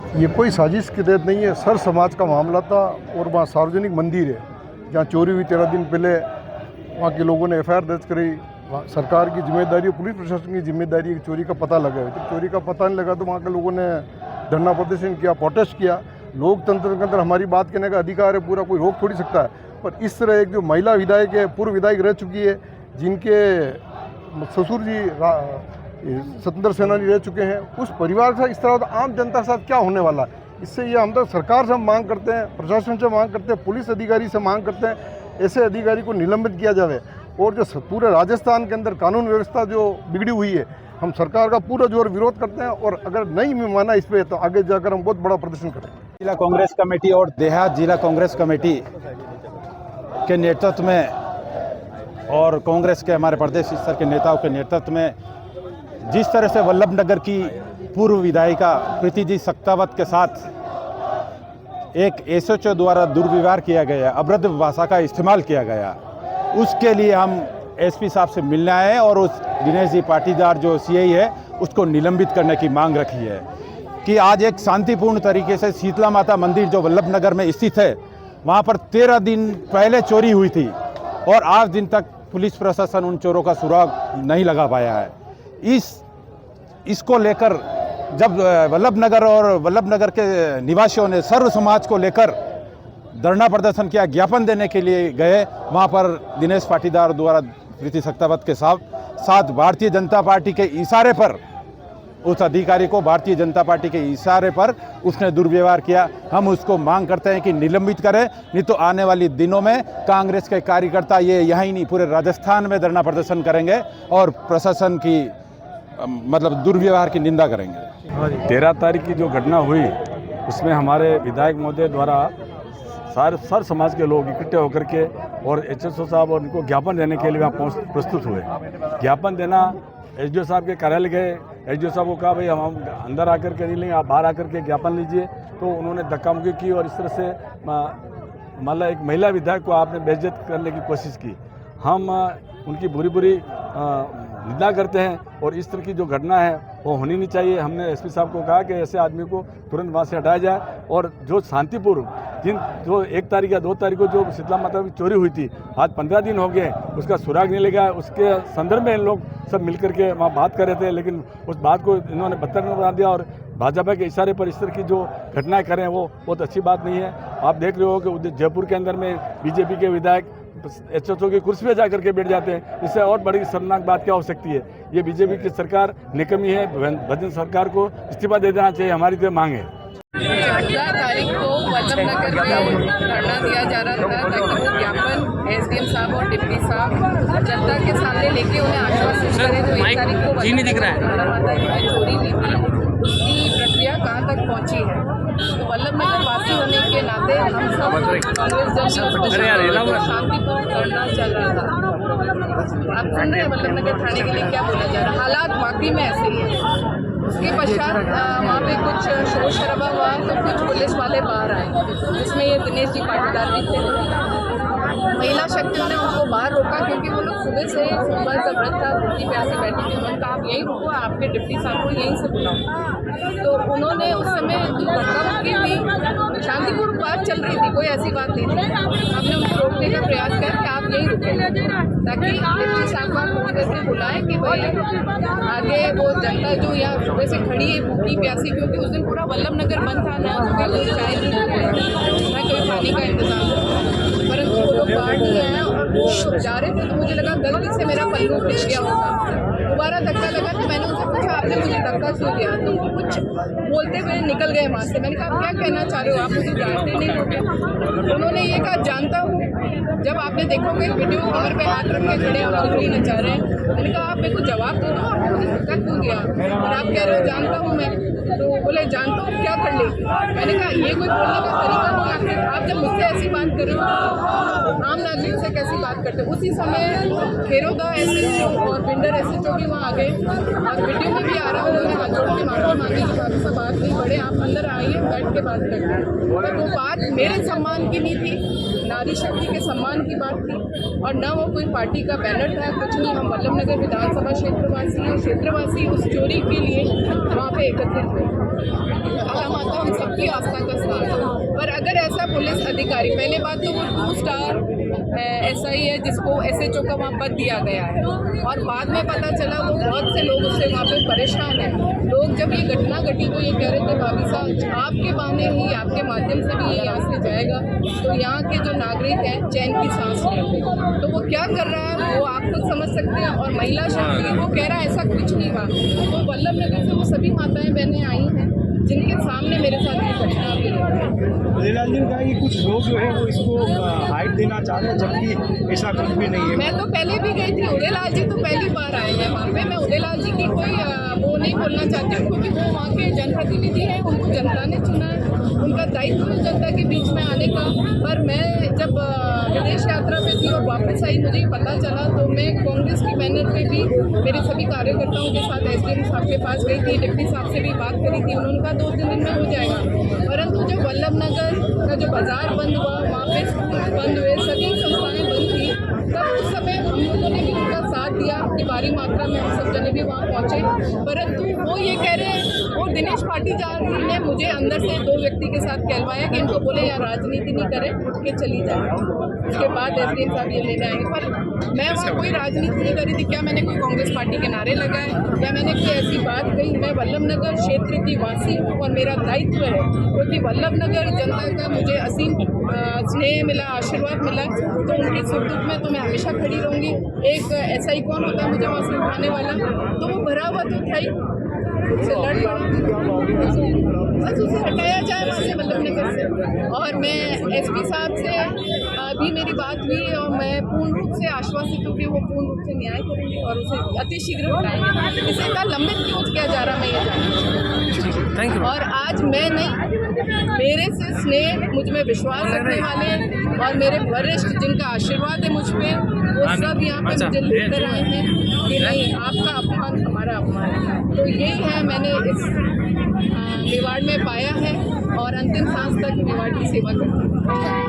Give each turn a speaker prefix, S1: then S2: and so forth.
S1: ये कोई साजिश के तहत नहीं है, सर समाज का मामला था और वहाँ सार्वजनिक मंदिर है जहाँ चोरी हुई 13 दिन पहले। वहाँ के लोगों ने एफआईआर दर्ज कराई। सरकार की जिम्मेदारी, पुलिस प्रशासन की जिम्मेदारी है कि चोरी का पता लगाए। जब चोरी का पता नहीं लगा तो वहाँ के लोगों ने धरना प्रदर्शन किया, प्रोटेस्ट किया। लोकतंत्र के अंदर हमारी बात कहने का अधिकार है, पूरा कोई रोक थोड़ी सकता है। पर इस तरह एक जो महिला विधायक है, पूर्व विधायक रह चुकी है, जिनके ससुर जी स्वतंत्र सेनानी रह चुके हैं, उस परिवार से इस तरह तो आम जनता के साथ क्या होने वाला है। इससे ये हम तो सरकार से मांग करते हैं, प्रशासन से मांग करते हैं, पुलिस अधिकारी से मांग करते हैं, ऐसे अधिकारी को निलंबित किया जाए। और जो पूरे राजस्थान के अंदर कानून व्यवस्था जो बिगड़ी हुई है, हम सरकार का पूरा जोर विरोध करते हैं। और अगर नहीं माना इस पर तो आगे जाकर हम बहुत बड़ा प्रदर्शन करेंगे।
S2: जिला कांग्रेस कमेटी और देहात जिला कांग्रेस कमेटी के नेतृत्व में और कांग्रेस के हमारे प्रदेश स्तर के नेताओं के नेतृत्व में जिस तरह से वल्लभनगर की पूर्व विधायिका प्रीति जी सक्तावत के साथ एक एसएचओ द्वारा दुर्व्यवहार किया गया, अभद्र भाषा का इस्तेमाल किया गया, उसके लिए हम एसपी साहब से मिलने आए हैं और उस दिनेश जी पाटीदार जो सीआई है उसको निलंबित करने की मांग रखी है कि आज एक शांतिपूर्ण तरीके से शीतला माता मंदिर जो वल्लभनगर में स्थित है, वहाँ पर 13 दिन पहले चोरी हुई थी और आज दिन तक पुलिस प्रशासन उन चोरों का सुराग नहीं लगा पाया है। इसको लेकर जब वल्लभनगर और वल्लभनगर के निवासियों ने सर्व समाज को लेकर धरना प्रदर्शन किया, ज्ञापन देने के लिए गए, वहाँ पर दिनेश पाटीदार द्वारा प्रीति सक्तावत के साथ भारतीय जनता पार्टी के इशारे पर उस अधिकारी को भारतीय जनता पार्टी के इशारे पर उसने दुर्व्यवहार किया। हम उसको मांग करते हैं कि निलंबित करें, नहीं तो आने वाली दिनों में कांग्रेस के कार्यकर्ता ये यहाँ ही नहीं पूरे राजस्थान में धरना प्रदर्शन करेंगे और प्रशासन की मतलब दुर्व्यवहार की निंदा करेंगे।
S3: 13 तारीख की जो घटना हुई उसमें हमारे विधायक महोदय द्वारा सर समाज के लोग इकट्ठे होकर के और एचएसओ साहब और उनको ज्ञापन देने के लिए वहाँ प्रस्तुत हुए। ज्ञापन देना एसडीओ साहब के कार्यालय गए, एसडीओ साहब को कहा भाई हम अंदर आकर के नहीं लेंगे, आप बाहर आकर के ज्ञापन लीजिए। तो उन्होंने धक्का मुक्की की और इस तरह से मतलब एक महिला विधायक को आपने बेइज्जत करने की कोशिश की। हम उनकी बुरी निंदा करते हैं और इस तरह की जो घटना है वो होनी नहीं चाहिए। हमने एसपी साहब को कहा कि ऐसे आदमी को तुरंत वहाँ से हटाया जाए और जो शांतिपूर्व जो 1 तारीख या 2 तारीख को जो शीतला माता की चोरी हुई थी, आज 15 दिन हो गए, उसका सुराग नहीं लगा। उसके संदर्भ में इन लोग सब मिलकर के वहाँ बात कर रहे थे, लेकिन उस बात को इन्होंने बदतर बना दिया और भाजपा के इशारे पर इस तरह की जो घटनाएं करें वो बहुत अच्छी बात नहीं है। आप देख रहे हो कि जयपुर के अंदर में बीजेपी के विधायक एचएसओ की कुर्सी पे जाकर के बैठ जाते हैं। इससे और बड़ी शर्मनाक बात क्या हो सकती है। ये बीजेपी की सरकार निकम्मी है, भजन सरकार को इस्तीफा दे देना चाहिए, हमारी तो मांग है।
S4: 14 तारीख को वल्लभनगर में धरना दिया जा रहा था ताकि वो ज्ञापन एसडीएम साहब और डिप्टी साहब जनता के सामने लेके उन्हें आश्वासित करें जो 1 तारीख को वल्लभनगर चोरी हुई थी उसकी प्रक्रिया कहाँ तक पहुँची है। तो वल्लभनगर वासी होने के नाते हम सब कांग्रेस जब शांतिपूर्ण धरना चल रहा था। आप सुन रहे हैं वल्लभनगर थाने के लिए क्या बोला जा रहा है। हालात वाकई में ऐसे ही है। उसके पश्चात वहाँ पे कुछ शोर शराबा हुआ तो कुछ पुलिस वाले बाहर आए, जिसमें ये दिनेश जी पाटीदार भी थे। महिला शक्तियों ने उनको बाहर रोका क्योंकि वो लोग सुबह से सोमवार का व्रत था, भूखी प्यासी बैठी थी। उन्होंने कहा आप यहीं रुको, आपके डिप्टी साहब को यहीं से बुलाओ। तो उन्होंने उस समय धक्का-मुक्की भी, शांतिपूर्ण बात चल रही थी, कोई ऐसी बात नहीं थी। हमने उनको रोकने का प्रयास किया कि आप यहीं रुके ताकि डिप्टी साहब को फोन करके बुलाएं कि भाई आगे वो जनता जो यहाँ सुबह से खड़ी है भूखी प्यासी, क्योंकि उस दिन पूरा वल्लभनगर बंद था, ना कोई चाय ना कोई पानी का इंतजाम, परंतु वो लोग बाहर नहीं आए और वो जा रहे थे। तो मुझे लगा गलती से मेरा पल्लू फिस गया होगा। दोबारा धक्का लगा तो मैंने उनसे पूछा आपने मुझे धक्का क्यों दिया, तो वो कुछ बोलते हुए निकल गए वहाँ से। मैंने कहा आप क्या कहना चाह रहे हो, आप मुझे जानते नहीं हो क्या। उन्होंने ये कहा जानता हूँ, जब आपने देखोगे वीडियो कमर पे हाथ रख के खड़े और उंगली नचा रहे हैं। मैंने कहा आप मेरे को जवाब दो ना, आपने मुझे धक्का क्यों दिया और आप कह रहे हो जानता हूँ मैं। तो बोले जानता हूँ क्या कर लेगी। मैंने कहा ये कोई बोलने का तरीका नहीं, आप जब मुझसे ऐसी बात कर रहे हो आम नागरिक से कैसी बात करते हो। उसी समय खेरोदा एसएचओ और बिंडर एसएचओ भी वहाँ आ गए और वीडियो में भी आ रहा है, उन्होंने हाथ जोड़ के माफी मांगी कि भाभी साहब बात नहीं बढ़े, आप अंदर आइए बैठ के बात करते हैं। पर वो बात मेरे सम्मान की नहीं थी, नारी शक्ति के सम्मान की बात थी और न वो कोई पार्टी का बैनर था, कुछ नहीं। हम वल्लभनगर विधानसभा क्षेत्रवासी और क्षेत्रवासी उस चोरी के लिए वहाँ पे एकत्रित हुए। माता हम सब उनकी आस्था का स्थान है। पर अगर ऐसा पुलिस अधिकारी, पहले बात तो वो 2 स्टार SI है जिसको SHO का वहाँ पद दिया गया है, और बाद में पता चला वो बहुत से लोग उससे वहाँ पे परेशान हैं। लोग जब ये घटना घटी तो ये कह रहे थे भाभी साहब आपके बहाने ही, आपके माध्यम से भी ये यहाँ से जाएगा तो यहाँ के जो नागरिक हैं चैन की सांस लेंगे। तो वो क्या कर रहा है वो आप खुद समझ सकते हैं। और महिला शक्ति, वो कह रहा है ऐसा कुछ नहीं हुआ। तो वल्लभ नगर से वो सभी माताएं बहनें आई हैं जिनके सामने मेरे साथ ये घटना हुई है।
S5: उदयलाल जी ने कहा कि कुछ लोग जो है वो इसको हाइट देना चाह रहे हैं, जबकि ऐसा कुछ भी नहीं है।
S4: मैं तो पहले भी गई थी, उदयलाल जी तो पहली बार आए हैं वहाँ पे। मैं उदयलाल जी की कोई वो नहीं बोलना चाहती हूँ, क्योंकि वो वहाँ के जनप्रतिनिधि हैं, उनको जनता ने चुना है, उनका दायित्व है जनता के बीच में आने का। पर मैं जब विदेश यात्रा पे थी और वापस आई, मुझे पता चला तो मैं कांग्रेस की बैनर पे भी मेरे सभी कार्यकर्ताओं के साथ SDM साहब के पास गई थी, डिप्टी साहब से भी बात करी थी। उन्होंने कहा 2-3 दिन में हो जाएगा। परंतु जब वल्लभ नगर का जो बाजार बंद हुआ, वहाँ पे स्कूल बंद हुए, सभी संस्थाएं बंद थी, तब उस समय हम लोगों ने भी उनका साथ दिया कि भारी मात्रा में हम सब जने भी वहाँ पहुँचे। परंतु वो ये कह रहे हैं, वो दिनेश पाटीदार ने मुझे अंदर से 2 व्यक्ति के साथ कहलवाया कि इनको बोले यहाँ राजनीति नहीं करें, कि चली जाए। उसके बाद SDM साहब ये लेने आएंगे। पर मैं वहाँ कोई राजनीति नहीं करी थी। क्या मैंने कोई कांग्रेस पार्टी के नारे लगाए, या मैंने कोई ऐसी बात कही? मैं वल्लभ नगर क्षेत्र की वासी हूँ और मेरा दायित्व है, क्योंकि वल्लभ नगर जनता का मुझे असीम स्नेह मिला, आशीर्वाद मिला, तो उनके सुख दुख में तो मैं हमेशा खड़ी रहूँगी। एक SI कौन होता है मुझे वहाँ से उठाने वाला? तो वो भरा हुआ तो था ही, उससे लड़ पड़ा, बस उसे हटाया जाए वहाँ से वल्लभ नगर से। और मैं SP साहब से अभी मेरी बात हुई और मैं पूर्ण रूप से आश्वासित हूँ कि वो पूर्ण रूप से न्याय करेंगे और उसे अति शीघ्र हटाएंगे। इसे इतना लंबित क्यों किया जा रहा, मैं ये जानना चाहती हूँ। और आज मैं नहीं, मेरे से स्नेह, मुझ में विश्वास रखने वाले और मेरे वरिष्ठ जिनका आशीर्वाद है मुझ पर, वो सब यहाँ पे मुझे लेकर आए हैं कि नहीं, आपका अपमान हमारा अपमान है। तो यही है मैंने इस मेवाड़ में पाया है और अंतिम सांस तक मेवाड़ की सेवा करती हूँ।